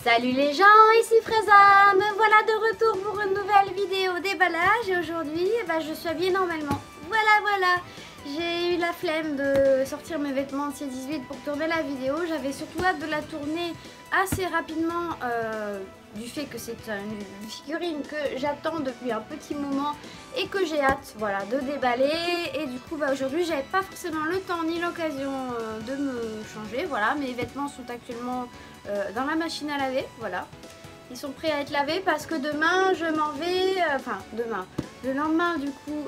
Salut les gens, ici Fraisa, me voilà de retour pour une nouvelle vidéo déballage et aujourd'hui je suis habillée normalement. Voilà, j'ai eu la flemme de sortir mes vêtements de C18 pour tourner la vidéo. J'avais surtout hâte de la tourner assez rapidement du fait que c'est une figurine que j'attends depuis un petit moment et que j'ai hâte de déballer. Et du coup aujourd'hui j'avais pas forcément le temps ni l'occasion de me changer. Voilà, mes vêtements sont actuellement dans la machine à laver, voilà. Ils sont prêts à être lavés parce que demain je m'en vais, le lendemain du coup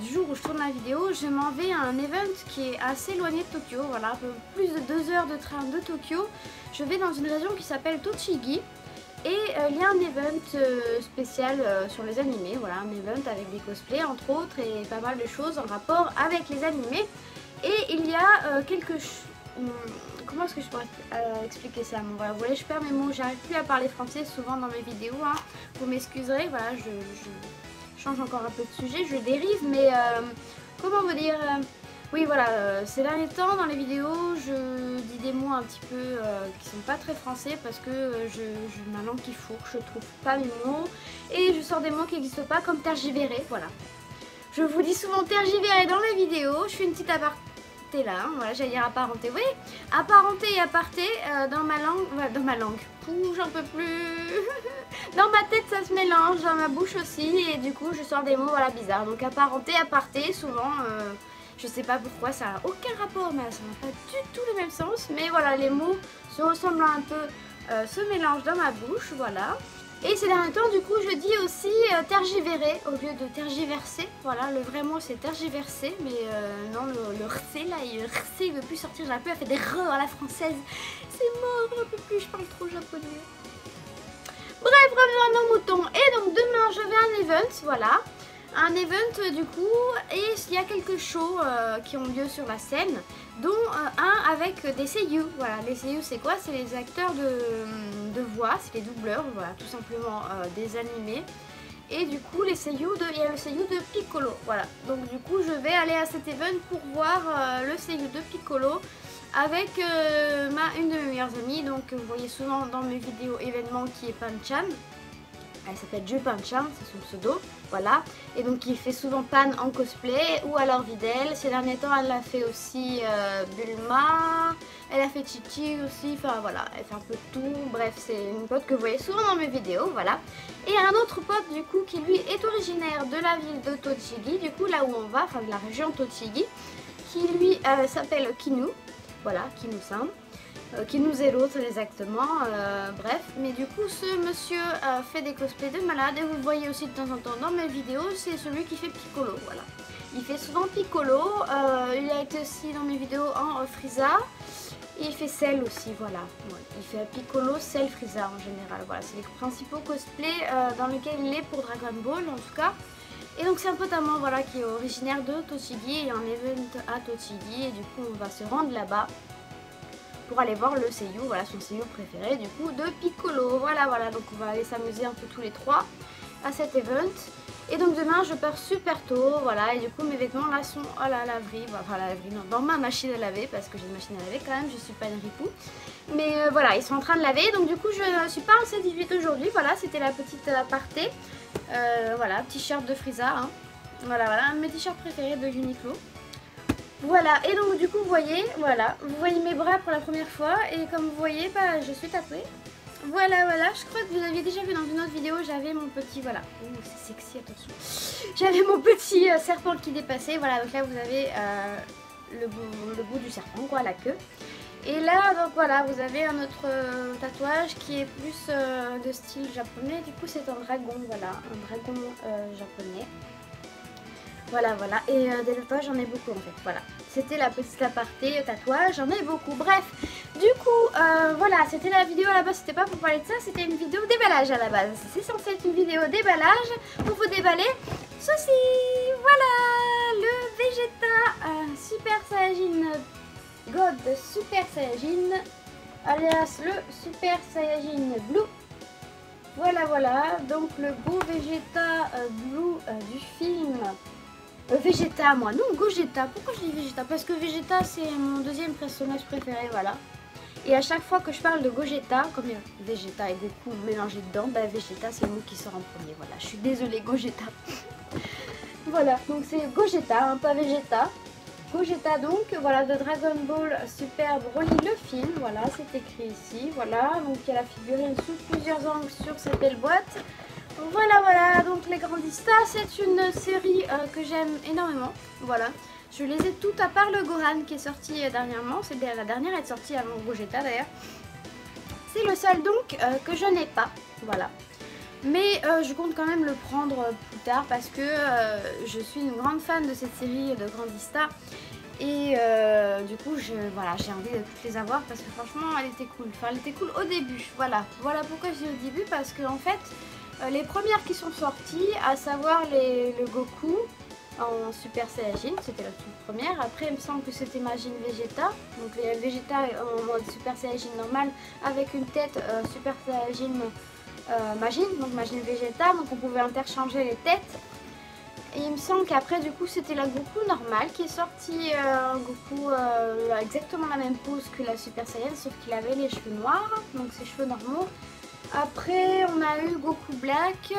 du jour où je tourne la vidéo, je m'en vais à un event qui est assez éloigné de Tokyo, voilà, un peu plus de 2 heures de train de Tokyo. Je vais dans une région qui s'appelle Tochigi et il y a un event spécial sur les animés, voilà, un event avec des cosplays entre autres et pas mal de choses en rapport avec les animés. Et il y a comment est-ce que je pourrais expliquer ça? Bon, voilà, vous voyez, je perds mes mots, j'arrive plus à parler français souvent dans mes vidéos, hein. Vous m'excuserez, voilà, je change encore un peu de sujet, je dérive, mais comment vous dire, oui voilà, ces derniers temps dans les vidéos, je dis des mots un petit peu qui sont pas très français parce que ma langue qui fourche, je trouve pas mes mots, et je sors des mots qui n'existent pas comme tergivérer, voilà. Je vous dis souvent tergivérer dans les vidéos, je fais une petite aparté là, hein, voilà, j'allais dire apparenté, oui, apparenté et aparté dans ma langue, Pouh, j'en peux plus, dans ma tête ça se mélange, dans ma bouche aussi, et du coup je sors des mots voilà bizarres, donc apparenté, aparté, souvent, je sais pas pourquoi, ça n'a aucun rapport, mais ça n'a pas du tout le même sens, mais voilà, les mots se ressemblant un peu, se mélangent dans ma bouche, voilà. Et ces derniers temps, du coup, je dis aussi tergivérer au lieu de tergiverser. Voilà, le vrai mot c'est tergiverser, mais non, le rc là, le rc il veut plus sortir. J'ai un peu fait des re à la française. C'est mort, j'en peux plus, je parle trop japonais. Bref, revenons à nos moutons. Et donc demain, je vais à un event, voilà. Un event du coup, et il y a quelques shows qui ont lieu sur la scène, dont un avec des seiyuu. Voilà, les seiyuu c'est quoi? C'est les acteurs de voix, c'est les doubleurs, voilà, tout simplement des animés. Et du coup les seiyuu, il y a le seiyuu de Piccolo, voilà. Donc du coup je vais aller à cet event pour voir le seiyuu de Piccolo avec une de mes meilleures amies, donc vous voyez souvent dans mes vidéos événements, qui est Pan-chan. Elle s'appelle Pan-chan, c'est son pseudo, voilà. Et donc il fait souvent Pan en cosplay ou alors Videl. Ces derniers temps elle a fait aussi Bulma, elle a fait Chichi aussi, enfin voilà, elle fait un peu de tout. Bref, c'est une pote que vous voyez souvent dans mes vidéos, voilà. Et un autre pote du coup qui lui est originaire de la ville de Tochigi, du coup là où on va, enfin de la région Tochigi, qui lui s'appelle Kinu, voilà, Kinu-san. Qui nous est l'autre exactement, bref, mais du coup ce monsieur fait des cosplays de malade et vous le voyez aussi de temps en temps dans mes vidéos, c'est celui qui fait Piccolo, voilà. Il fait souvent Piccolo, il a été aussi dans mes vidéos en Frieza, et il fait Cell aussi, voilà. Ouais, il fait Piccolo, Cell, Frieza en général, voilà, c'est les principaux cosplays dans lesquels il est pour Dragon Ball en tout cas. Et donc c'est un pote à moi, voilà, qui est originaire de Tochigi, il y a un event à Tochigi et du coup on va se rendre là-bas pour aller voir le seiyuu, voilà, son seiyuu préféré du coup de Piccolo, voilà, donc on va aller s'amuser un peu tous les trois à cet event. Et donc demain je pars super tôt, voilà, et du coup mes vêtements là sont à la laverie, enfin la laverie non, dans ma machine à laver, parce que j'ai une machine à laver quand même, je suis pas une ripou, mais voilà, ils sont en train de laver, donc du coup je ne suis pas en C18 aujourd'hui, voilà, c'était la petite aparté, voilà, t-shirt de Frieza, hein. Voilà, un de mes t-shirts préférés de Uniqlo. Voilà, et donc du coup vous voyez, voilà, vous voyez mes bras pour la première fois et comme vous voyez, je suis tatouée. Voilà, je crois que vous aviez déjà vu dans une autre vidéo, j'avais mon petit, voilà, c'est sexy, attention. J'avais mon petit serpent qui dépassait, voilà, donc là vous avez le bout du serpent, quoi, la queue. Et là, donc voilà, vous avez un autre tatouage qui est plus de style japonais, du coup c'est un dragon, voilà, un dragon japonais. Voilà, et des tatouages j'en ai beaucoup en fait, voilà. C'était la petite aparté tatouage, j'en ai beaucoup, bref. Du coup, voilà, c'était la vidéo à la base, c'était pas pour parler de ça, c'était une vidéo déballage à la base. C'est censé être une vidéo déballage pour vous déballer ceci, voilà, le Vegeta Super Saiyajin God Super Saiyajin, alias le Super Saiyajin Blue. Voilà, donc le beau Vegeta Blue du film. Vegeta, moi, non, Gogeta. Pourquoi je dis Vegeta? Parce que Vegeta, c'est mon deuxième personnage préféré, voilà. Et à chaque fois que je parle de Gogeta, comme il y a Vegeta et Goku mélangés dedans, bah Vegeta c'est le mot qui sort en premier. Voilà, je suis désolée, Gogeta. Voilà, donc c'est Gogeta, hein, pas Vegeta. Gogeta donc, voilà, de Dragon Ball Super Broly, le film, voilà, c'est écrit ici, voilà, donc il y a la figurine sous plusieurs angles sur cette belle boîte. Voilà, voilà, donc les Grandista, c'est une série que j'aime énormément, voilà. Je les ai toutes à part le Gohan qui est sorti dernièrement, c'est la dernière est sortie avant Gogeta d'ailleurs. C'est le seul donc que je n'ai pas, voilà. Mais je compte quand même le prendre plus tard parce que je suis une grande fan de cette série de Grandista. Et du coup, voilà, j'ai envie de toutes les avoir parce que franchement, elle était cool. Enfin, elle était cool au début, voilà. Voilà pourquoi je dis au début, parce que en fait, les premières qui sont sorties, à savoir le Goku en Super Saiyajin, c'était la toute première. Après, il me semble que c'était Majin Vegeta. Donc, les Vegeta en mode Super Saiyajin normal avec une tête Super Saiyajin Majin, donc Majin Vegeta, donc on pouvait interchanger les têtes. Et il me semble qu'après du coup c'était la Goku normale qui est sortie, Goku exactement la même pose que la Super Saiyan, sauf qu'il avait les cheveux noirs, donc ses cheveux normaux. Après on a eu Goku Black,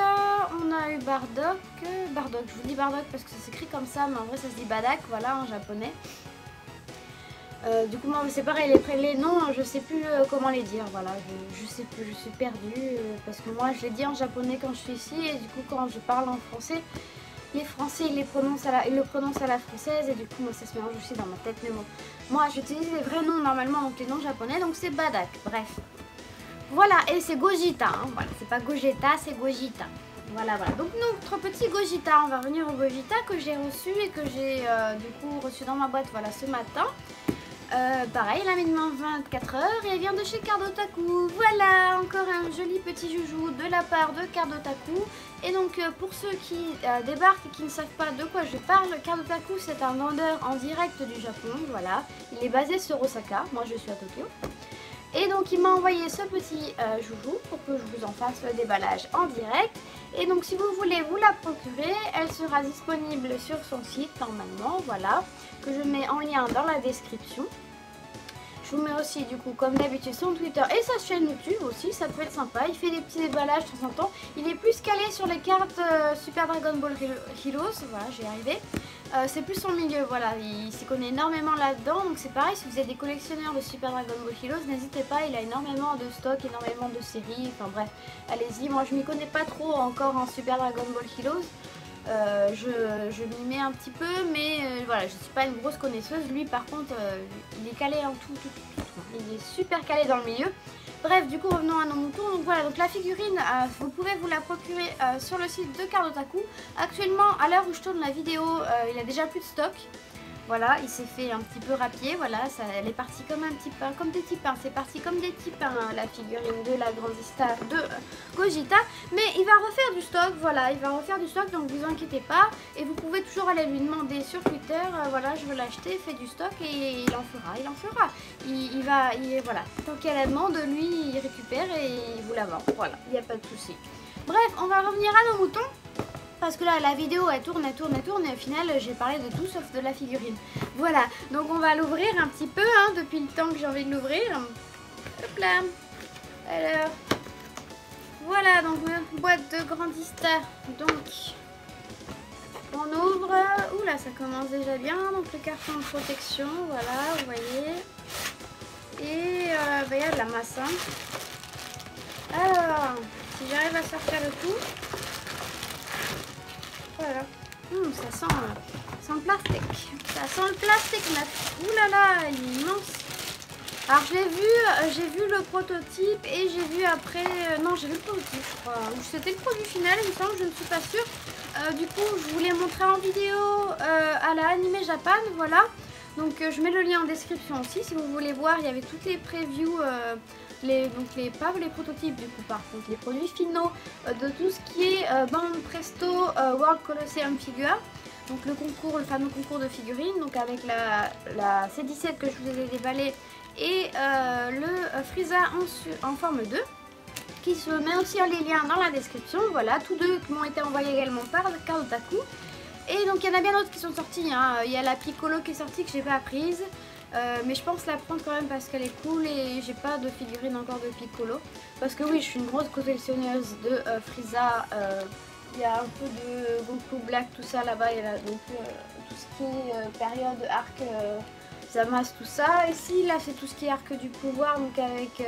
on a eu Bardock, je vous dis Bardock parce que ça s'écrit comme ça, mais en vrai ça se dit Badak, voilà, en japonais. Du coup moi c'est pareil, les noms je sais plus comment les dire, voilà, je sais plus, je suis perdue parce que moi je les dis en japonais quand je suis ici et du coup quand je parle en français, les français ils le prononcent à la française et du coup moi ça se mélange aussi dans ma tête, mais bon, moi j'utilise les vrais noms normalement, donc les noms japonais, donc c'est Badak, bref. Voilà, et c'est Gogeta, hein, voilà, c'est pas Gogeta, c'est Gogeta. Voilà, voilà. Donc notre petit Gogeta, on va revenir au Gogeta que j'ai reçu et que j'ai du coup reçu dans ma boîte, voilà, ce matin. Pareil, il a mis 24 heures et elle vient de chez Cardotaku. Voilà, encore un joli petit joujou de la part de Cardotaku. Et donc pour ceux qui débarquent et qui ne savent pas de quoi je parle, Cardotaku c'est un vendeur en direct du Japon, voilà. Il est basé sur Osaka, moi je suis à Tokyo. Et donc il m'a envoyé ce petit joujou pour que je vous en fasse le déballage en direct. Et donc si vous voulez vous la procurer, elle sera disponible sur son site normalement, voilà, que je mets en lien dans la description. Je vous mets aussi du coup comme d'habitude son Twitter et sa chaîne YouTube aussi, ça peut être sympa. Il fait des petits déballages de temps en temps. Il est plus calé sur les cartes Super Dragon Ball Heroes, voilà, j'y arrivé. C'est plus son milieu, voilà, il s'y connaît énormément là-dedans. Donc c'est pareil, si vous êtes des collectionneurs de Super Dragon Ball Heroes, n'hésitez pas, il a énormément de stock, énormément de séries, enfin bref, allez-y. Moi je m'y connais pas trop encore en Super Dragon Ball Heroes. Je m'y mets un petit peu, mais voilà, je suis pas une grosse connaisseuse. Lui par contre il est calé en tout, il est super calé dans le milieu. Bref, du coup revenons à nos moutons. Donc voilà, donc la figurine vous pouvez vous la procurer sur le site de Cardotaku. Actuellement à l'heure où je tourne la vidéo, il a déjà plus de stock. Voilà, il s'est fait un petit peu rapier, voilà, elle est partie comme un petit pain, comme des petits pains, c'est parti comme des petits pains, la figurine de la Grandista de Gogeta, mais il va refaire du stock, voilà, il va refaire du stock, donc vous inquiétez pas, et vous pouvez toujours aller lui demander sur Twitter, voilà, je veux l'acheter, fait du stock, et il en fera, voilà, tant qu'il y a la demande, lui, il récupère et il vous la vend, voilà, il n'y a pas de souci. Bref, on va revenir à nos moutons. Parce que là la vidéo elle tourne et au final j'ai parlé de tout sauf de la figurine. Voilà, donc on va l'ouvrir un petit peu hein, depuis le temps que j'ai envie de l'ouvrir. Hop là. Alors, voilà donc notre boîte de Grandista. Donc on ouvre. Oula, ça commence déjà bien. Donc le carton de protection, voilà, vous voyez. Et il y a de la masse. Hein. Alors, si j'arrive à sortir le tout. Voilà. Ça sent le plastique. Ça sent le plastique neuf. Ouh là là, il est immense. Alors j'ai vu le prototype et j'ai vu après... non, j'ai vu le prototype, je crois. C'était le produit final, il me semble, je ne suis pas sûre. Du coup, je vous l'ai montré en vidéo à la Anime Japan, voilà. Donc je mets le lien en description aussi. Si vous voulez voir, il y avait toutes les previews... pas les prototypes du coup, par contre les produits finaux de tout ce qui est Band Presto World Colosseum Figure, donc le fameux concours de figurines, donc avec la C17 que je vous ai déballé et le Frieza en forme 2 qui se met aussi en les liens dans la description, voilà, tous deux qui m'ont été envoyés également par Cardotaku. Et donc il y en a bien d'autres qui sont sortis, hein. Il y a la Piccolo qui est sortie que j'ai pas prise. Mais je pense la prendre quand même parce qu'elle est cool et j'ai pas de figurine encore de Piccolo. Parce que oui, je suis une grosse collectionneuse de Frieza. Il y a un peu de Goku Black, tout ça là-bas. Il y a donc tout ce qui est période arc Zamasu, tout ça. Ici, là, c'est tout ce qui est arc du pouvoir, donc avec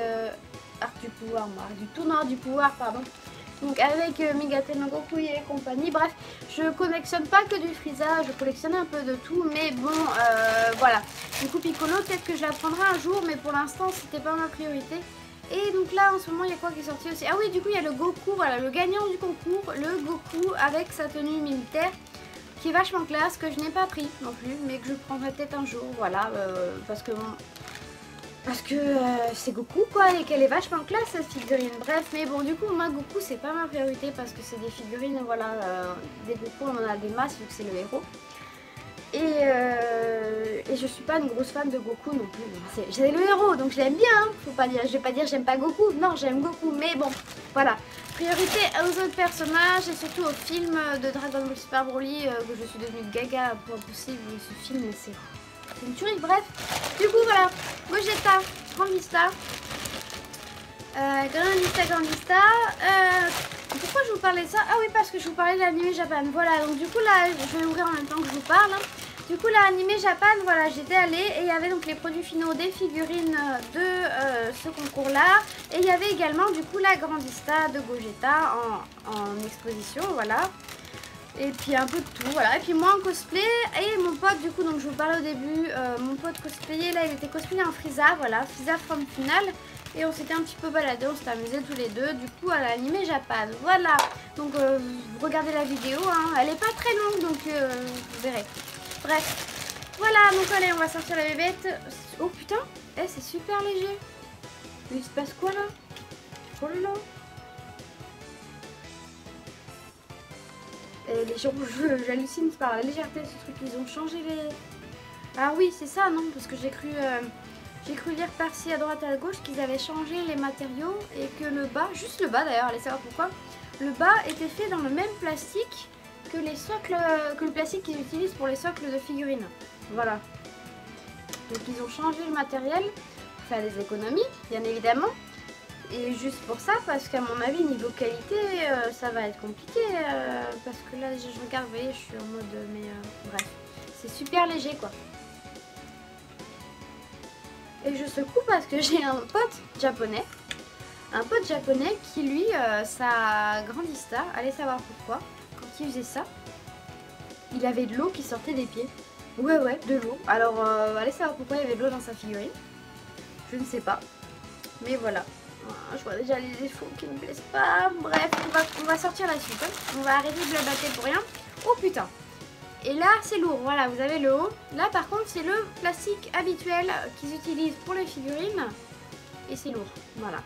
arc du pouvoir, moi, du tournoi du pouvoir, pardon. Donc avec Megaten no Goku et compagnie. Bref, je collectionne pas que du Frieza, je collectionne un peu de tout, mais bon, voilà. Du coup, Piccolo, peut-être que je la prendrai un jour, mais pour l'instant, c'était pas ma priorité. Et donc là, en ce moment, il y a quoi qui est sorti aussi? Ah oui, du coup, il y a le Goku, voilà, le gagnant du concours, le Goku avec sa tenue militaire, qui est vachement classe, que je n'ai pas pris non plus, mais que je prendrai peut-être un jour, voilà, parce que c'est Goku quoi, et qu'elle est vachement classe cette figurine. Bref, mais bon, du coup, moi, Goku, c'est pas ma priorité parce que c'est des figurines, voilà, des Goku, on en a des masses vu que c'est le héros. Et je suis pas une grosse fan de Goku non plus. C'est le héros, donc je l'aime bien, hein. Faut pas dire, je vais pas dire j'aime pas Goku, non, j'aime Goku, mais bon, voilà. Priorité aux autres personnages et surtout au film de Dragon Ball Super Broly que je suis devenue gaga pour possible. Ce film, c'est une tuerie. Bref, du coup, voilà. Gogeta, Grandista. Grandista. Pourquoi je vous parlais de ça? Ah oui, parce que je vous parlais de l'anime Japan. Voilà, donc du coup, là, je vais ouvrir en même temps que je vous parle. Du coup, l'anime Japan, voilà, j'étais allée et il y avait donc les produits finaux des figurines de ce concours-là. Et il y avait également, du coup, la Grandista de Gogeta en exposition, voilà. Et puis un peu de tout, voilà. Et puis moi en cosplay, et mon pote, du coup, donc je vous parlais au début, mon pote cosplayé, là, il était cosplayé en Frieza, voilà, Frieza from Final. Et on s'était un petit peu baladé, on s'était amusés tous les deux, du coup, à l'anime Japan, voilà. Donc, vous regardez la vidéo, hein. Elle est pas très longue, donc vous verrez. Bref, voilà, donc allez, on va sortir la bébête. Oh putain, c'est super léger. Mais il se passe quoi là? Oh là là. Les gens, j'hallucine par la légèreté de ce truc, ils ont changé les... Ah oui, c'est ça, non? Parce que j'ai cru lire par-ci à droite à gauche qu'ils avaient changé les matériaux et que le bas, juste le bas d'ailleurs, allez savoir pourquoi, le bas était fait dans le même plastique que les socles, que le plastique qu'ils utilisent pour les socles de figurines. Voilà. Donc ils ont changé le matériel pour faire des économies, bien évidemment. Et juste pour ça, parce qu'à mon avis, niveau qualité, ça va être compliqué. Parce que là, je regarde, vous voyez, je suis en mode... mais bref, c'est super léger, quoi. Et je secoue parce que j'ai un pote japonais. Un pote japonais qui, lui, sa Grandista, allez savoir pourquoi, quand il faisait ça, il avait de l'eau qui sortait des pieds. Ouais, ouais, de l'eau. Alors, allez savoir pourquoi il y avait de l'eau dans sa figurine. Je ne sais pas. Mais voilà. Je vois déjà les défauts qui ne me plaisent pas. Bref, on va sortir la suite. On va arrêter de blabater pour rien. Oh putain. Et là, c'est lourd. Voilà, vous avez le haut. Là, par contre, c'est le plastique habituel qu'ils utilisent pour les figurines. Et c'est lourd. Voilà.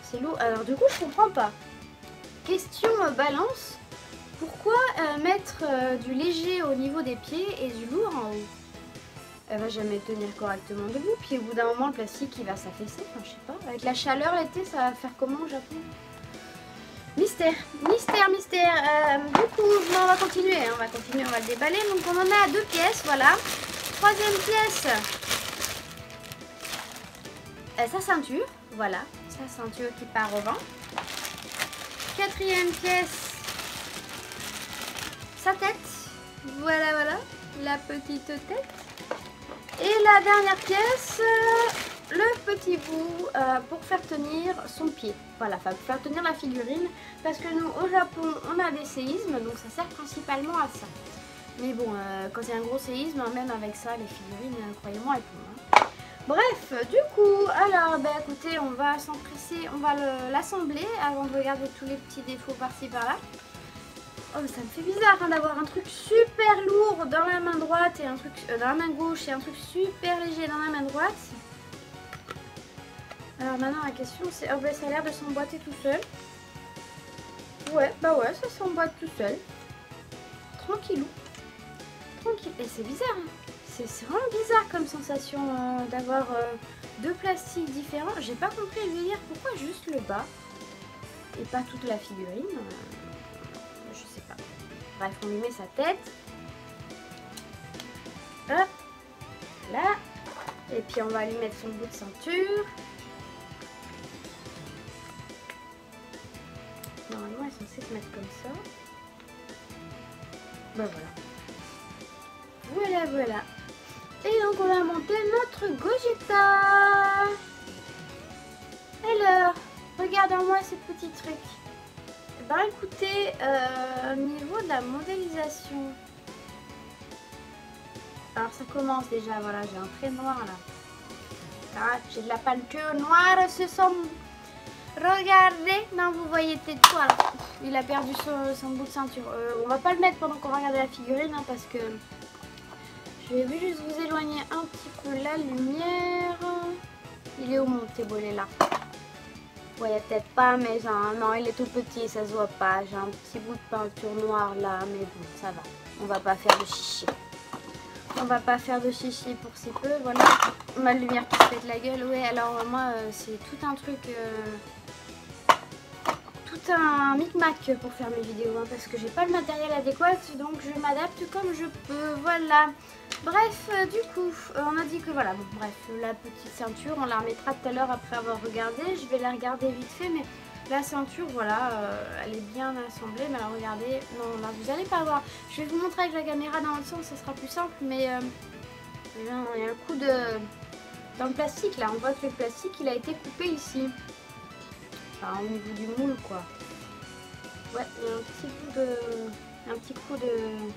C'est lourd. Alors, du coup, je comprends pas. Question balance. Pourquoi mettre du léger au niveau des pieds et du lourd en haut? Elle va jamais tenir correctement debout. Puis au bout d'un moment, le plastique, il va s'affaisser. Enfin, je sais pas. Avec la chaleur l'été, ça va faire comment au Japon? Mystère, mystère, mystère. Du coup, on va continuer. On va continuer, on va le déballer. Donc, on en a 2 pièces, voilà. Troisième pièce. Sa ceinture, voilà. Sa ceinture qui part au vent. Quatrième pièce. Sa tête. Voilà, voilà. La petite tête. Et la dernière pièce, le petit bout pour faire tenir son pied. Voilà, pour faire tenir la figurine. Parce que nous, au Japon, on a des séismes, donc ça sert principalement à ça. Mais bon, quand il y a un gros séisme, même avec ça, les figurines, croyez-moi, elles tombent. Hein. Bref, du coup, alors, bah, écoutez, on va s'empresser, on va l'assembler avant de regarder tous les petits défauts par-ci, par-là. Oh, ça me fait bizarre hein, d'avoir un truc super lourd dans la main droite et un truc dans la main gauche et un truc super léger dans la main droite. Alors maintenant la question c'est, oh, bah, ça a l'air de s'emboîter tout seul. Ouais, bah ouais, ça s'emboîte tout seul. Tranquillou. Tranquille. Et c'est bizarre. Hein. C'est vraiment bizarre comme sensation d'avoir 2 plastiques différents. J'ai pas compris le délire. Pourquoi juste le bas et pas toute la figurine je sais pas. Bref, on lui met sa tête. Hop. Là. Et puis on va lui mettre son bout de ceinture. Normalement elle est censée se mettre comme ça. Ben voilà. Voilà. Et donc on va monter notre Gogeta. Alors, regardez-moi ces petits trucs. Ben écoutez, au niveau de la modélisation, alors ça commence déjà, voilà, j'ai un trait noir là. Ah, j'ai de la peinture noire sur son... Regardez, non vous voyez peut-être quoi là. Il a perdu son bout de ceinture. On va pas le mettre pendant qu'on va regarder la figurine hein, parce que je vais juste vous éloigner un petit peu la lumière. Il est où mon Thébolé là? Vous voyez peut-être pas mais non il est tout petit, ça se voit pas. J'ai un petit bout de peinture noire là mais bon ça va. On va pas faire de chichi. On va pas faire de chichi pour si peu, voilà. Ma lumière qui se pète la gueule, ouais alors moi c'est tout un truc... tout un micmac pour faire mes vidéos hein, parce que j'ai pas le matériel adéquat donc je m'adapte comme je peux, voilà. Bref, du coup, on a dit que voilà, bon, bref, la petite ceinture, on la remettra tout à l'heure après avoir regardé. Je vais la regarder vite fait, mais la ceinture, voilà, elle est bien assemblée. Mais alors, regardez, non, là, vous allez pas voir. Je vais vous montrer avec la caméra dans le sens, ça sera plus simple, mais il y a un coup de... Dans le plastique, là, on voit que le plastique, il a été coupé ici. Enfin, au niveau du moule, quoi. Ouais, il y a un petit bout de... Un petit coup de,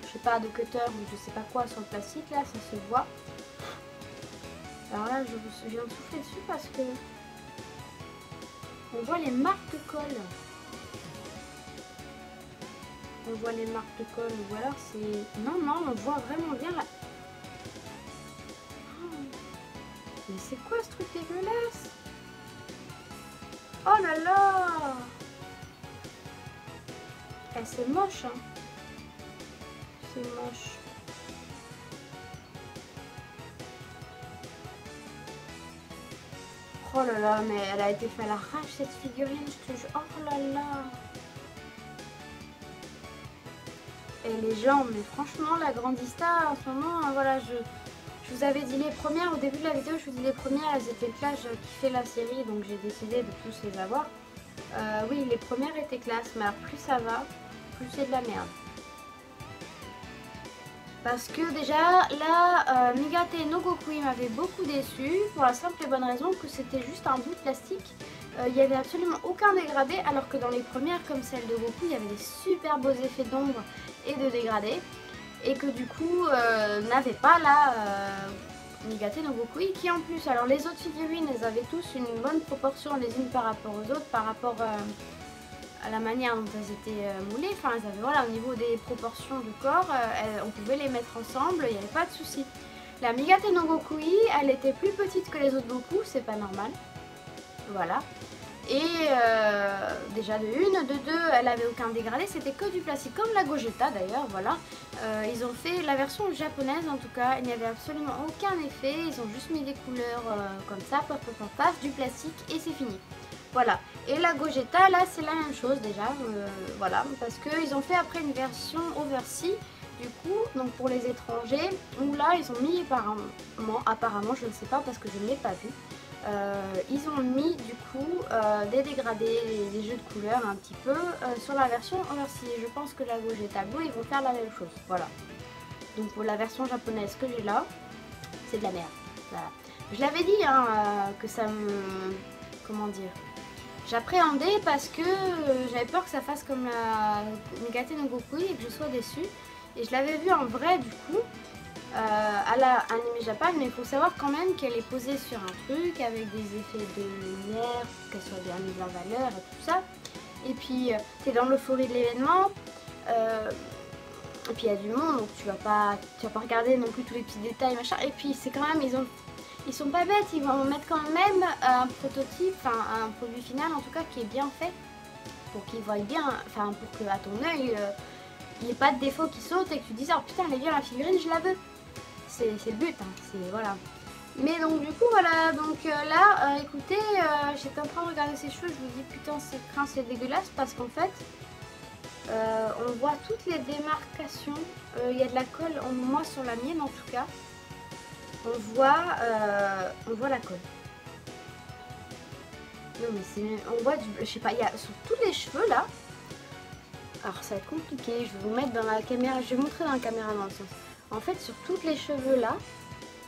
je sais pas, de cutter ou je sais pas quoi sur le plastique là, ça se voit. Alors là, je viens de souffler dessus parce que on voit les marques de colle. On voit les marques de colle ou alors c'est... Non, on voit vraiment bien la... Oh. Mais c'est quoi ce truc dégueulasse? Oh là là! Eh, c'est moche hein. C'est moche. Oh là là, mais elle a été faite à l'arrache cette figurine, je te jure. Oh là là. Et les jambes, mais franchement, la Grandista, en ce moment, voilà, je vous avais dit les premières, au début de la vidéo, je vous dis les premières, elles étaient classe, je kiffais la série, donc j'ai décidé de tous les avoir. Oui, les premières étaient classe, mais alors plus ça va, plus c'est de la merde. Parce que déjà, là, Migate no Goku m'avait beaucoup déçu pour la simple et bonne raison que c'était juste un bout de plastique. Il n'y avait absolument aucun dégradé, alors que dans les premières, comme celle de Goku, il y avait des super beaux effets d'ombre et de dégradé. Et que du coup, n'avait pas là Migate no Goku qui en plus, alors les autres figurines, elles avaient tous une bonne proportion les unes par rapport aux autres, par rapport... à la manière dont elles étaient moulées, enfin elles avaient, voilà, au niveau des proportions du corps, on pouvait les mettre ensemble, il n'y avait pas de souci. La Migate no Gokui, elle était plus petite que les autres Goku, c'est pas normal, voilà. Et déjà de une, de deux, elle avait aucun dégradé, c'était que du plastique, comme la Gogeta d'ailleurs, voilà. Ils ont fait la version japonaise en tout cas, il n'y avait absolument aucun effet, ils ont juste mis des couleurs comme ça, paf paf paf paf, du plastique et c'est fini. Voilà, et la Gogeta là c'est la même chose déjà, voilà, parce qu'ils ont fait après une version oversea du coup, donc pour les étrangers, où là ils ont mis apparemment je ne sais pas parce que je ne l'ai pas vu, ils ont mis du coup des dégradés, des jeux de couleurs un petit peu sur la version oversea. Je pense que la Gogeta Blue ils vont faire la même chose, voilà. Donc pour la version japonaise que j'ai là, c'est de la merde, voilà. Je l'avais dit hein, que ça me... comment dire, j'appréhendais parce que j'avais peur que ça fasse comme la Migate no Goku et que je sois déçue. Et je l'avais vue en vrai du coup à la Anime Japan, mais il faut savoir quand même qu'elle est posée sur un truc avec des effets de lumière, qu'elle soit bien mise en valeur et tout ça. Et puis t'es dans l'euphorie de l'événement. Et puis il y a du monde, donc tu vas pas regarder non plus tous les petits détails machin. Et puis c'est quand même, ils sont pas bêtes, ils vont mettre quand même un prototype, enfin un produit final en tout cas qui est bien fait pour qu'ils voient bien, enfin pour que à ton œil il n'y ait pas de défaut qui saute et que tu te dises oh putain elle est bien la figurine, je la veux. C'est le but, hein, c'est voilà. Mais donc du coup voilà, donc là écoutez, j'étais en train de regarder ses cheveux, je vous dis putain c'est dégueulasse parce qu'en fait on voit toutes les démarcations, il y a de la colle, moi sur la mienne en tout cas. on voit la colle. Non mais c'est, on voit du, je sais pas, il y a sur tous les cheveux là. Alors ça va être compliqué, je vais vous mettre dans la caméra, je vais vous montrer dans la caméra dans le sens. En fait sur tous les cheveux là,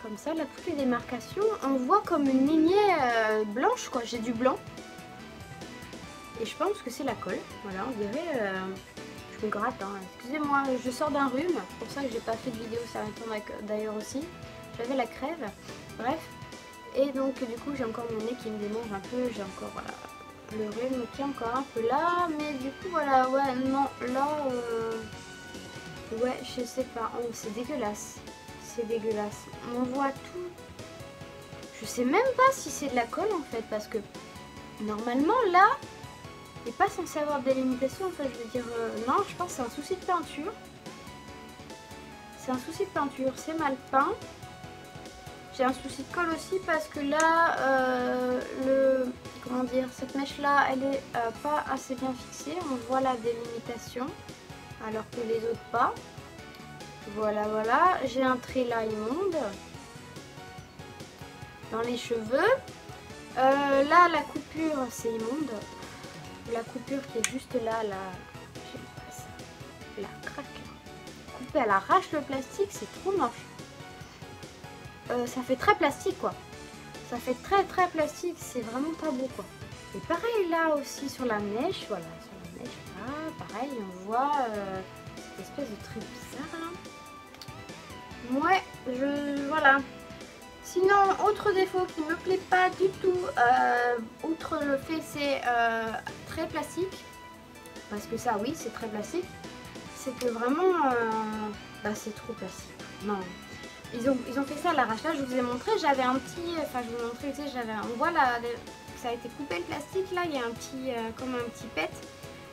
comme ça, là toutes les démarcations, on voit comme une lignée blanche quoi, j'ai du blanc. Et je pense que c'est la colle, voilà on dirait, je me gratte hein. Excusez-moi, je sors d'un rhume, c'est pour ça que j'ai pas fait de vidéo, ça m'attend d'ailleurs aussi. J'avais la crève, bref. Et donc du coup j'ai encore mon nez qui me démange un peu, j'ai encore voilà, le rhume qui est encore un peu là, mais du coup voilà, ouais non, là, ouais je sais pas, oh, c'est dégueulasse, c'est dégueulasse, on voit tout, je sais même pas si c'est de la colle en fait, parce que normalement là, il n'est pas censé avoir de délimitation, enfin je veux dire, non je pense que c'est un souci de peinture, c'est mal peint. J'ai un souci de colle aussi parce que là, comment dire, cette mèche là, elle est pas assez bien fixée. On voit la délimitation, alors que les autres pas. Voilà, voilà. J'ai un trait là immonde dans les cheveux. Là, la coupure, c'est immonde. La coupure qui est juste là, là, j'aime pas ça. La craque. Coupée, elle arrache le plastique, c'est trop moche. Ça fait très plastique quoi, ça fait très plastique, c'est vraiment pas beau quoi. Et pareil là aussi sur la mèche, voilà, sur la mèche là, pareil on voit cette espèce de trait bizarre là. Ouais, voilà. Sinon, autre défaut qui me plaît pas du tout, outre le fait c'est très plastique, parce que ça oui c'est très plastique, c'est que vraiment, bah, c'est trop plastique, non. Ils ont fait ça à l'arrache. Là, je vous ai montré, j'avais un petit... Enfin, je vous montrais, tu sais, on voit là, ça a été coupé le plastique. Là, il y a un petit... comme un petit pet.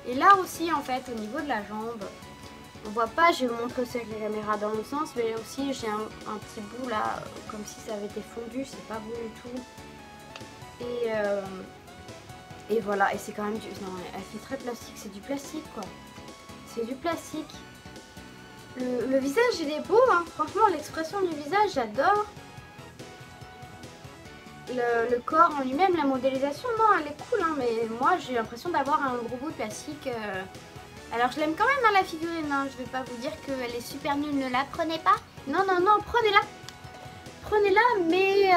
Et là aussi, en fait, au niveau de la jambe, on voit pas, je vais vous montrer aussi avec la caméra dans le sens, mais aussi, j'ai un petit bout là, comme si ça avait été fondu. C'est pas beau du tout. Et voilà, et c'est quand même du... Non, elle fait très plastique, c'est du plastique, quoi. C'est du plastique. Le visage il est beau hein. Franchement l'expression du visage j'adore. Le corps en lui-même, la modélisation, non elle est cool hein, mais moi j'ai l'impression d'avoir un gros bout de plastique. Alors je l'aime quand même hein, la figurine, hein. Je vais pas vous dire qu'elle est super nulle, ne la prenez pas. Non non non, prenez-la. Prenez-la, mais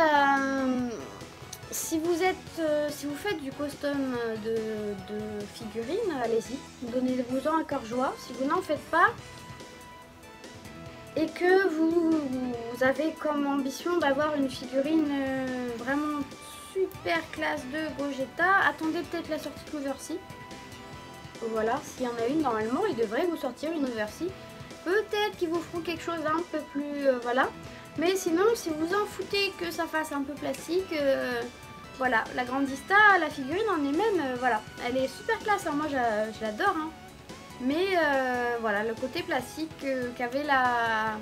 si vous faites du custom de figurines, allez-y, donnez-vous-en à cœur joie. Si vous n'en faites pas, et que vous avez comme ambition d'avoir une figurine vraiment super classe de Gogeta, attendez peut-être la sortie de l'Overseas. Voilà, s'il y en a une, normalement, il devrait vous sortir une Overseas. Peut-être qu'ils vous feront quelque chose un peu plus... voilà. Mais sinon, si vous en foutez que ça fasse un peu plastique, voilà, la Grandista, la figurine en elle-même, voilà. Elle est super classe, hein. Moi je l'adore, hein. Mais voilà, le côté plastique qu'avait la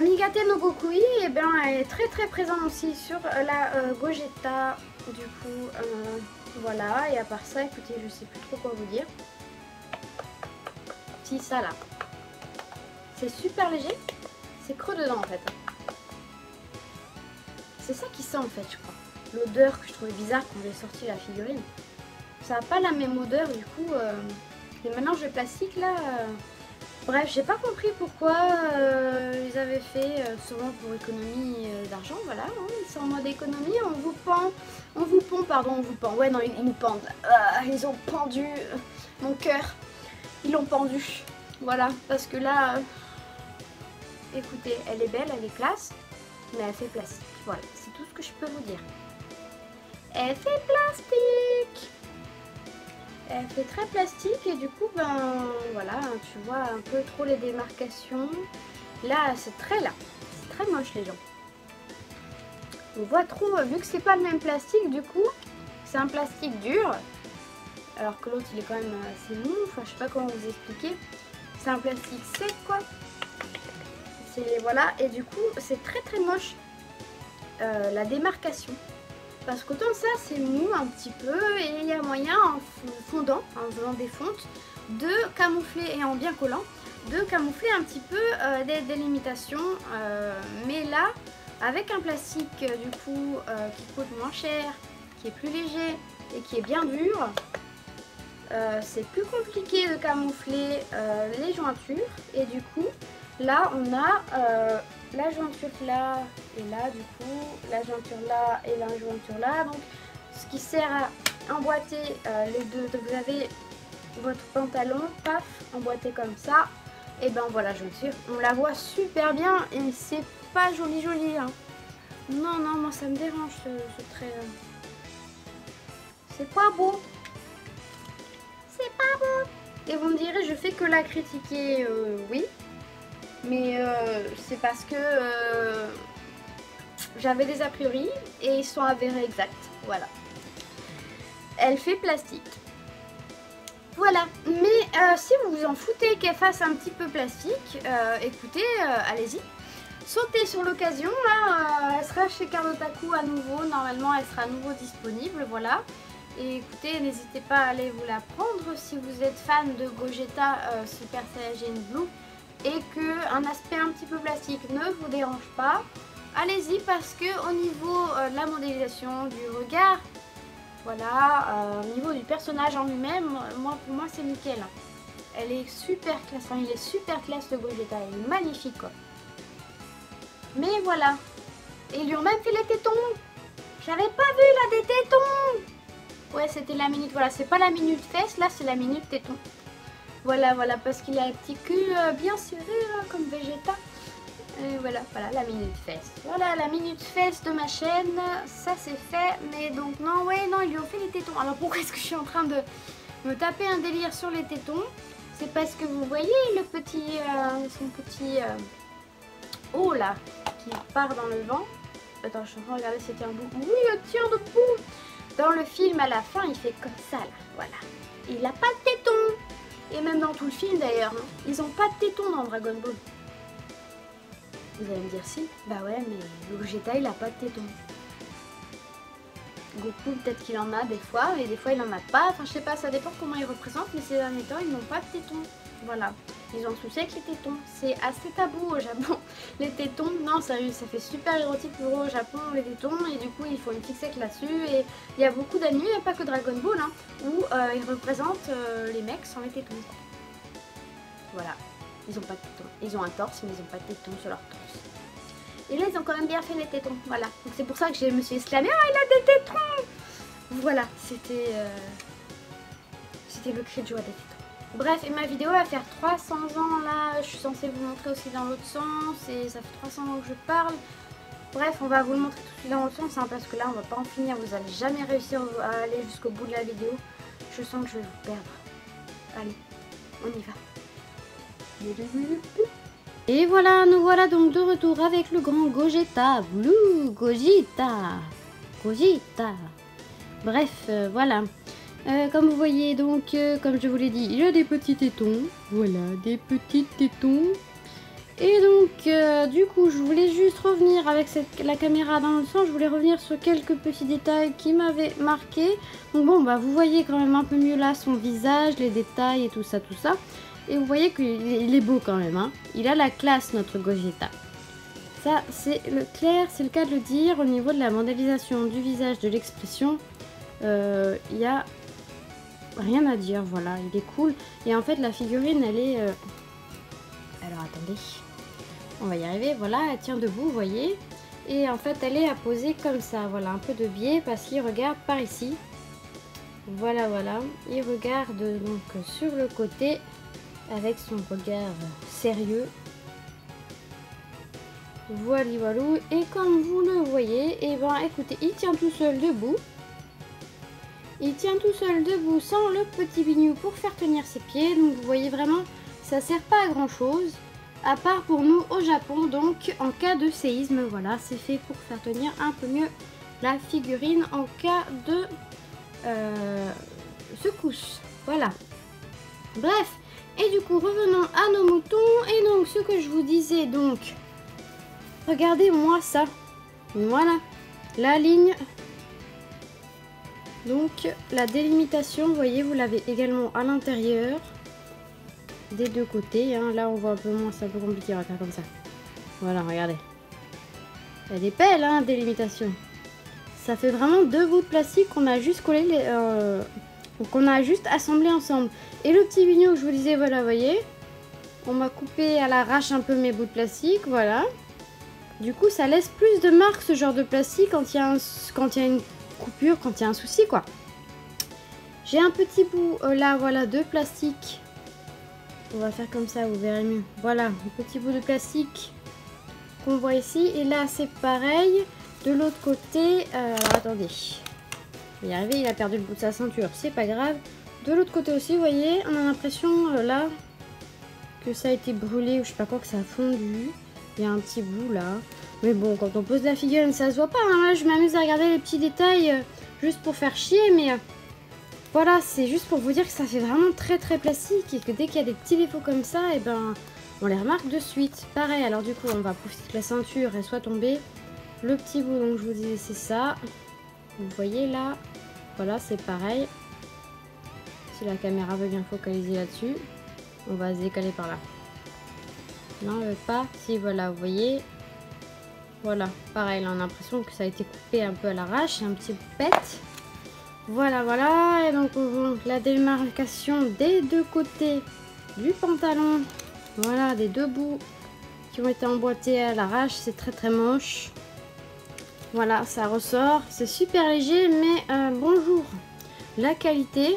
Migate no Gokui, et bien, elle est très présent aussi sur la Gogeta. Du coup, voilà. Et à part ça, écoutez, je sais plus trop quoi vous dire. Si, ça là. C'est super léger. C'est creux dedans en fait. C'est ça qui sent en fait, je crois. L'odeur que je trouvais bizarre quand j'ai sorti la figurine. Ça n'a pas la même odeur du coup. Les mélanges de plastique là, bref, j'ai pas compris pourquoi ils avaient fait, souvent pour économie d'argent, voilà, hein, c'est en mode économie, on vous pend, ouais non, ils nous pendent, ils ont pendu mon cœur, ils l'ont pendu, voilà, parce que là, écoutez, elle est belle, elle est classe, mais elle fait plastique, voilà, c'est tout ce que je peux vous dire. Elle fait plastique. Elle fait très plastique et du coup, ben voilà, tu vois un peu trop les démarcations. Là, c'est très là. C'est très moche les gens. On voit trop, vu que c'est pas le même plastique, du coup, c'est un plastique dur. Alors que l'autre, il est quand même assez mou. Enfin, je sais pas comment vous expliquer. C'est un plastique sec, quoi. Voilà, et du coup, c'est très moche la démarcation. Parce qu'autant ça c'est mou un petit peu et il y a moyen en fondant, en faisant des fontes, de camoufler et en bien collant, de camoufler un petit peu des délimitations. Mais là, avec un plastique du coup qui coûte moins cher, qui est plus léger et qui est bien dur, c'est plus compliqué de camoufler les jointures. Et du coup là on a la jointure là et là, du coup la jointure là et la jointure là, donc ce qui sert à emboîter les deux. Donc vous avez votre pantalon, paf, emboîté comme ça, et ben voilà, jointure, on la voit super bien et c'est pas joli joli hein. Non non, moi ça me dérange ce trait, c'est pas beau, c'est pas beau. Et vous me direz, je fais que la critiquer, oui, mais c'est parce que j'avais des a priori et ils sont avérés exacts, voilà. Elle fait plastique. Voilà, mais si vous vous en foutez qu'elle fasse un petit peu plastique, écoutez, allez-y. Sautez sur l'occasion, là, elle sera chez Cardotaku à nouveau, normalement elle sera à nouveau disponible, voilà. Et écoutez, n'hésitez pas à aller vous la prendre si vous êtes fan de Gogeta Super Saiyajin Blue et qu'un aspect un petit peu plastique ne vous dérange pas. Allez-y parce que au niveau de la modélisation, du regard, voilà, au niveau du personnage en lui-même, pour moi c'est nickel. Elle est super classe, enfin il est super classe le Gogeta, il est magnifique quoi. Mais voilà, et ils lui ont même fait les tétons. J'avais pas vu là des tétons. Ouais, c'était la minute, voilà, c'est pas la minute fesse, là c'est la minute téton. Voilà, voilà, parce qu'il a un petit cul bien serré là, comme Vegeta. Et voilà, voilà la minute fesse. Voilà la minute fesse de ma chaîne, ça c'est fait. Mais donc non, ouais, non, ils lui ont fait les tétons. Alors pourquoi est-ce que je suis en train de me taper un délire sur les tétons? C'est parce que vous voyez le petit, son petit haut là, qui part dans le vent. Attends, je suis en train de regarder si c'était un bout. Oui, elle tire debout. Dans le film, à la fin, il fait comme ça là, voilà. Il n'a pas de tétons. Et même dans tout le film d'ailleurs, hein, ils n'ont pas de tétons dans Dragon Ball. Vous allez me dire si, bah ouais, mais le Vegeta il a pas de tétons. Goku peut-être qu'il en a des fois, et des fois il en a pas. Enfin je sais pas, ça dépend comment ils représentent, mais ces derniers temps ils n'ont pas de tétons. Voilà, ils ont un souci avec les tétons. C'est assez tabou au Japon. Les tétons, non sérieux, ça fait super érotique pour eux au Japon les tétons, et du coup ils font une fixette là-dessus. Et il y a beaucoup d'animes, pas que Dragon Ball, hein, où ils représentent les mecs sans les tétons. Voilà. Ils ont pas de tétons. Ils ont un torse, mais ils ont pas de tétons sur leur torse. Et là, ils ont quand même bien fait les tétons. Voilà. Donc c'est pour ça que je me suis exclamée, oh, il a des tétons. Voilà. C'était le cri de joie des tétons. Bref, et ma vidéo va faire 300 ans là. Je suis censée vous montrer aussi dans l'autre sens. Et ça fait 300 ans que je parle. Bref, on va vous le montrer tout de suite dans l'autre sens. Hein, parce que là, on va pas en finir. Vous allez jamais réussir à aller jusqu'au bout de la vidéo. Je sens que je vais vous perdre. Allez, on y va. Et voilà, nous voilà donc de retour avec le grand Gogeta Blue, Gogeta. Bref, voilà. Comme vous voyez donc, comme je vous l'ai dit, il y a des petits tétons. Voilà, des petits tétons. Et donc, du coup, je voulais juste revenir avec la caméra dans le sens. Je voulais revenir sur quelques petits détails qui m'avaient marqué. Donc bon, bah vous voyez quand même un peu mieux là son visage, les détails et tout ça, tout ça. Et vous voyez qu'il est beau quand même, hein. Il a la classe, notre Gogeta. Ça, c'est c'est le cas de le dire. Au niveau de la modélisation du visage, de l'expression, il n'y a rien à dire. Voilà, il est cool. Et en fait, la figurine, elle est... Alors, attendez. On va y arriver. Voilà, elle tient debout, vous voyez. Et en fait, elle est à poser comme ça. Voilà, un peu de biais parce qu'il regarde par ici. Voilà, voilà. Il regarde donc sur le côté... avec son regard sérieux. Voilà, voilà. Et comme vous le voyez, et ben écoutez, il tient tout seul debout. Il tient tout seul debout sans le petit bignou pour faire tenir ses pieds. Donc vous voyez vraiment, ça sert pas à grand chose. À part pour nous au Japon, donc en cas de séisme, voilà, c'est fait pour faire tenir un peu mieux la figurine en cas de secousse. Voilà. Bref. Et du coup, revenons à nos moutons. Et donc, ce que je vous disais, donc, regardez-moi ça. Voilà, la ligne. Donc, la délimitation, vous voyez, vous l'avez également à l'intérieur. Des deux côtés. Hein. Là, on voit un peu moins, c'est un peu compliqué, on va faire comme ça. Voilà, regardez. Elle est belle, hein, délimitation. Ça fait vraiment 2 bouts de plastique qu'on a juste collé, qu'on a juste assemblé ensemble. Et le petit bignon que je vous disais, voilà, vous voyez, on m'a coupé à l'arrache un peu mes bouts de plastique, voilà. Du coup, ça laisse plus de marques, ce genre de plastique, quand il y a une coupure, quand il y a un souci, quoi. J'ai un petit bout, là, voilà, de plastique. On va faire comme ça, vous verrez mieux. Voilà, un petit bout de plastique qu'on voit ici. Et là, c'est pareil. De l'autre côté, alors attendez. Il est arrivé, il a perdu le bout de sa ceinture, c'est pas grave. De l'autre côté aussi, vous voyez, on a l'impression, là, que ça a été brûlé ou je sais pas quoi, que ça a fondu. Il y a un petit bout là. Mais bon, quand on pose la figurine, ça se voit pas. Hein. Là, je m'amuse à regarder les petits détails juste pour faire chier. Mais voilà, c'est juste pour vous dire que ça fait vraiment très très plastique. Et que dès qu'il y a des petits défauts comme ça, et ben, on les remarque de suite. Pareil, alors du coup, on va profiter que la ceinture elle soit tombée. Le petit bout, donc je vous disais, c'est ça. Vous voyez là. Voilà, c'est pareil. Si la caméra veut bien focaliser là-dessus, on va se décaler par là. Non, pas. Si, voilà, vous voyez. Voilà, pareil, là, on a l'impression que ça a été coupé un peu à l'arrache, un petit pet. Voilà, voilà. Et donc, la démarcation des 2 côtés du pantalon. Voilà, des 2 bouts qui ont été emboîtés à l'arrache. C'est très, très moche. Voilà, ça ressort. C'est super léger, mais bonjour. La qualité.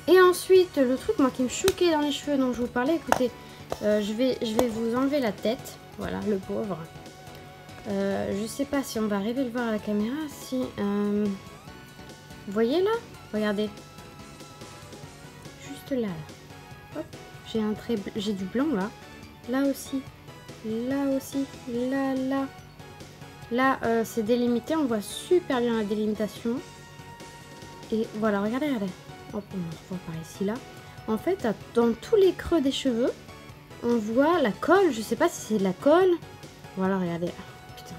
Et ensuite, le truc, moi, qui me choquait dans les cheveux dont je vous parlais, écoutez, je vais vous enlever la tête. Voilà, le pauvre. Je sais pas si on va arriver à le voir à la caméra. Si, vous voyez là? Regardez. Juste là. Hop. J'ai un trait, j'ai du blanc là. Là aussi. Là aussi. Là, là. Là, c'est délimité. On voit super bien la délimitation. Et voilà, regardez, regardez. Hop, on voit par ici là. En fait, dans tous les creux des cheveux, on voit la colle. Je sais pas si c'est de la colle. Voilà, regardez. Putain.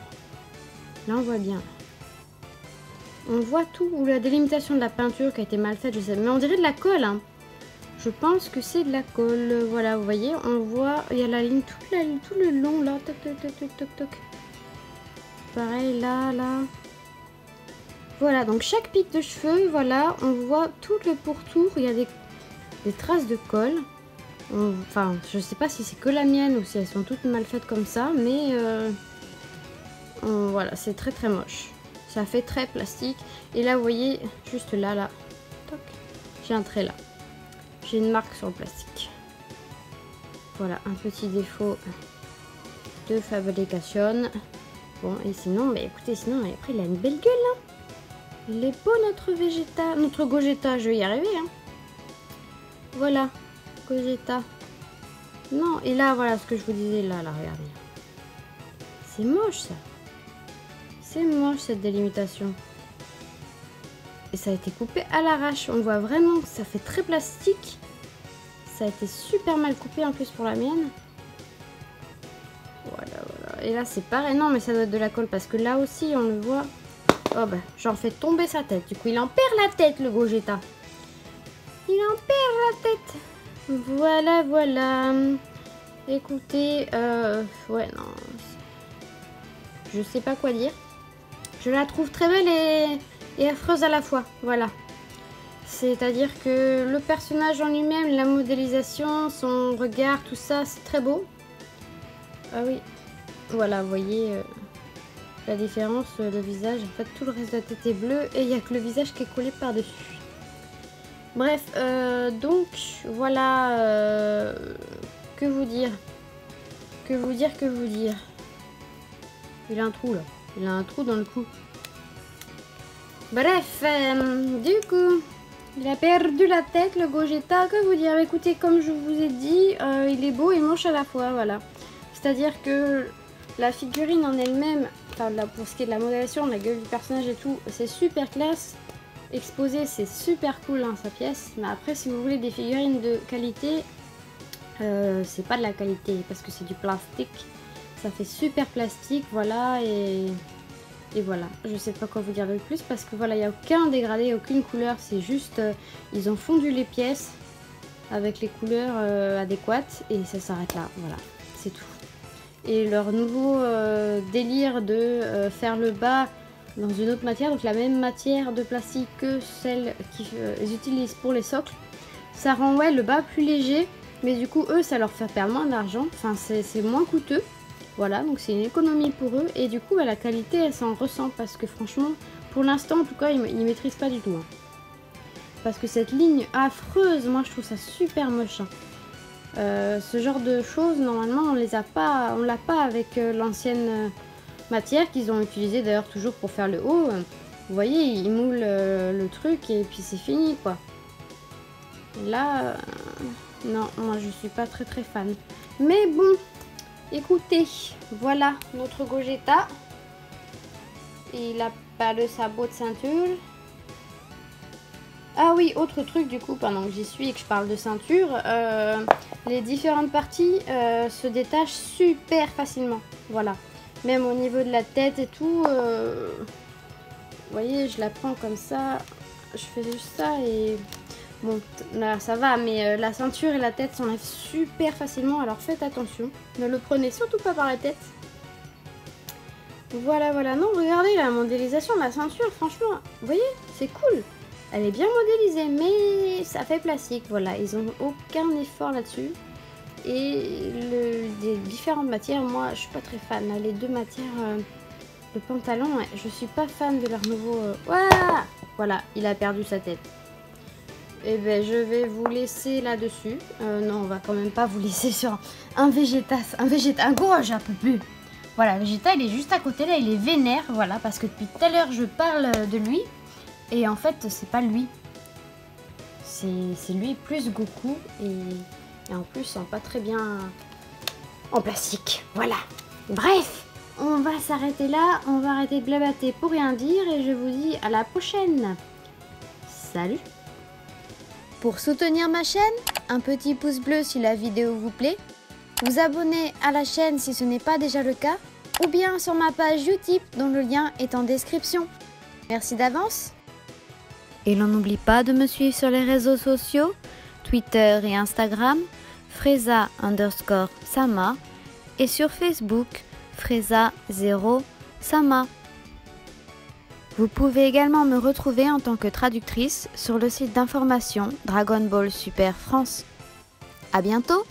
Là, on voit bien. On voit tout. Ou la délimitation de la peinture qui a été mal faite, je sais. Mais on dirait de la colle. Hein. Je pense que c'est de la colle. Voilà, vous voyez. On voit. Il y a la ligne, tout le long là. Toc, toc, toc, toc, toc, toc. Pareil, là, là. Voilà, donc chaque pic de cheveux, voilà, on voit tout le pourtour. Il y a des traces de colle. Enfin, je sais pas si c'est que la mienne ou si elles sont toutes mal faites comme ça, mais voilà, c'est très très moche. Ça fait très plastique. Et là, vous voyez, juste là, là, j'ai un trait là. J'ai une marque sur le plastique. Voilà, un petit défaut de fabrication. Bon, et sinon, mais écoutez, sinon, après, il a une belle gueule, hein. Il est beau, notre Vegeta, notre Gogeta, je vais y arriver, hein. Voilà, Gogeta. Non, et là, voilà ce que je vous disais, là, là, regardez. C'est moche, ça. C'est moche, cette délimitation. Et ça a été coupé à l'arrache. On voit vraiment que ça fait très plastique. Ça a été super mal coupé, en plus, pour la mienne. Voilà, voilà. Et là, c'est pareil. Non, mais ça doit être de la colle, parce que là aussi, on le voit. Oh bah, j'en fais tomber sa tête. Du coup, il en perd la tête, le Gogeta. Il en perd la tête. Voilà, voilà. Écoutez, ouais, non. Je sais pas quoi dire. Je la trouve très belle et affreuse à la fois. Voilà. C'est-à-dire que le personnage en lui-même, la modélisation, son regard, tout ça, c'est très beau. Ah oui. Voilà, vous voyez... la différence, le visage, en fait tout le reste de la tête est bleu et il n'y a que le visage qui est collé par dessus. Bref, donc voilà, que vous dire, que vous dire. Il a un trou là, il a un trou dans le cou. Bref, du coup, il a perdu la tête, le Gogeta, que vous dire. Écoutez, comme je vous ai dit, il est beau et moche à la fois, voilà. C'est-à-dire que la figurine en elle-même, enfin là, pour ce qui est de la modélisation, la gueule du personnage et tout, c'est super classe. Exposé, c'est super cool hein, sa pièce. Mais après, si vous voulez des figurines de qualité, c'est pas de la qualité parce que c'est du plastique. Ça fait super plastique, voilà. Et voilà, je sais pas quoi vous dire de plus parce que voilà, il n'y a aucun dégradé, aucune couleur. C'est juste, ils ont fondu les pièces avec les couleurs adéquates et ça s'arrête là. Voilà, c'est tout. Et leur nouveau délire de faire le bas dans une autre matière, donc la même matière de plastique que celle qu'ils utilisent pour les socles, ça rend le bas plus léger, mais du coup eux ça leur fait perdre moins d'argent, enfin c'est moins coûteux, voilà, donc c'est une économie pour eux, et du coup la qualité elle s'en ressent, parce que franchement pour l'instant en tout cas ils maîtrisent pas du tout, hein. Parce que cette ligne affreuse, moi je trouve ça super moche, hein. Ce genre de choses normalement on l'a pas avec l'ancienne matière qu'ils ont utilisée d'ailleurs toujours pour faire le haut. Vous voyez, ils moulent le truc et puis c'est fini quoi. Là, non, moi je suis pas très fan. Mais bon, écoutez, voilà notre Gogeta. Il a pas le sabot de ceinture. Ah oui, autre truc du coup, pendant que j'y suis et que je parle de ceinture, les différentes parties se détachent super facilement. Voilà. Même au niveau de la tête et tout, vous voyez, je la prends comme ça, je fais juste ça et bon, là ça va, mais la ceinture et la tête s'enlèvent super facilement, alors faites attention. Ne le prenez surtout pas par la tête. Voilà, non, regardez la modélisation de la ceinture, franchement, vous voyez, c'est cool. Elle est bien modélisée, mais ça fait plastique, voilà, ils ont aucun effort là-dessus. Et des différentes matières, moi je suis pas très fan. Là, les deux matières, le pantalon, je suis pas fan de leur nouveau... Voilà, il a perdu sa tête. Et ben je vais vous laisser là-dessus. Non, on va quand même pas vous laisser sur un Vegeta, un gros, j'en peux plus. Voilà, Vegeta il est juste à côté là, il est vénère, voilà, parce que depuis tout à l'heure je parle de lui. Et en fait, c'est pas lui. C'est lui plus Goku et en plus, pas très bien en plastique. Voilà. Bref, on va s'arrêter là. On va arrêter de blablater pour rien dire et je vous dis à la prochaine. Salut. Pour soutenir ma chaîne, un petit pouce bleu si la vidéo vous plaît. Vous abonner à la chaîne si ce n'est pas déjà le cas. Ou bien sur ma page YouTube dont le lien est en description. Merci d'avance. Et l'on n'oublie pas de me suivre sur les réseaux sociaux, Twitter et Instagram, Freza_Sama, et sur Facebook, Freza0Sama. Vous pouvez également me retrouver en tant que traductrice sur le site d'information Dragon Ball Super France. À bientôt!